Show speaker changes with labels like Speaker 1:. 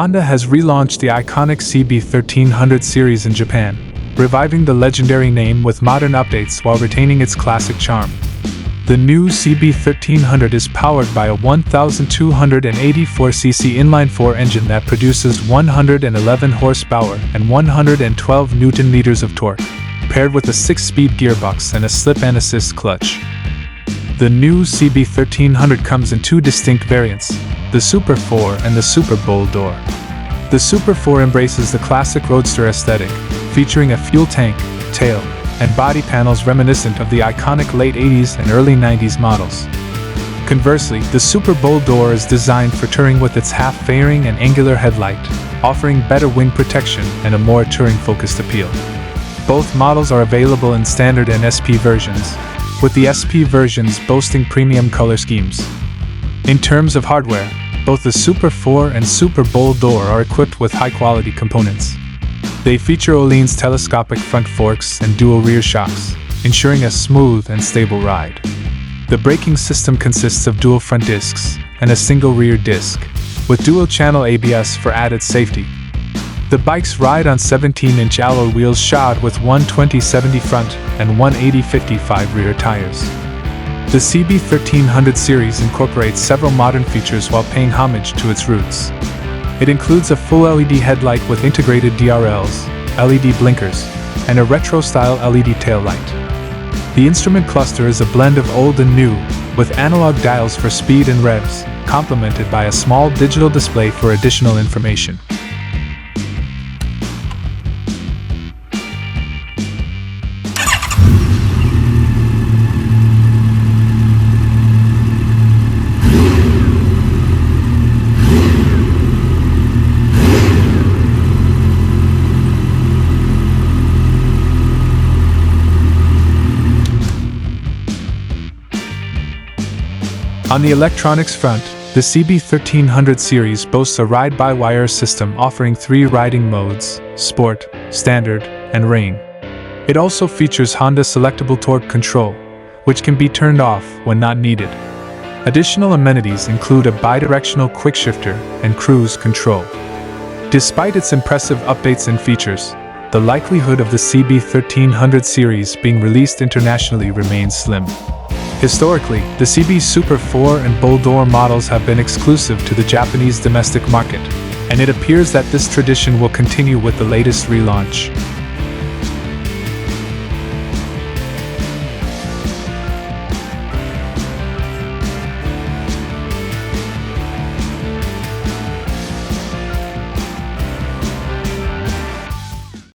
Speaker 1: Honda has relaunched the iconic CB1300 series in Japan, reviving the legendary name with modern updates while retaining its classic charm. The new CB1300 is powered by a 1,284cc inline-4 engine that produces 111 horsepower and 112 Nm of torque, paired with a 6-speed gearbox and a slip-and-assist clutch. The new CB1300 comes in two distinct variants, the Super 4 and the Super Bold Door. The Super 4 embraces the classic roadster aesthetic, featuring a fuel tank, tail, and body panels reminiscent of the iconic late 80s and early 90s models. Conversely, the Super Bold Door is designed for touring with its half-fairing and angular headlight, offering better wind protection and a more touring-focused appeal. Both models are available in standard and SP versions, with the SP versions boasting premium color schemes. In terms of hardware, both the Super 4 and Super Bold Door are equipped with high-quality components. They feature Ohlins telescopic front forks and dual rear shocks, ensuring a smooth and stable ride. The braking system consists of dual front discs and a single rear disc, with dual-channel ABS for added safety. The bikes ride on 17-inch alloy wheels shod with 120/70 front and 180/55 rear tires. The CB1300 series incorporates several modern features while paying homage to its roots. It includes a full LED headlight with integrated DRLs, LED blinkers, and a retro-style LED taillight. The instrument cluster is a blend of old and new, with analog dials for speed and revs, complemented by a small digital display for additional information. On the electronics front, the CB1300 series boasts a ride-by-wire system offering 3 riding modes: Sport, Standard, and Rain. It also features Honda selectable torque control, which can be turned off when not needed. Additional amenities include a bidirectional quickshifter and cruise control. Despite its impressive updates and features, the likelihood of the CB1300 series being released internationally remains slim. Historically, the CB Super 4 and Bold Door models have been exclusive to the Japanese domestic market, and it appears that this tradition will continue with the latest relaunch.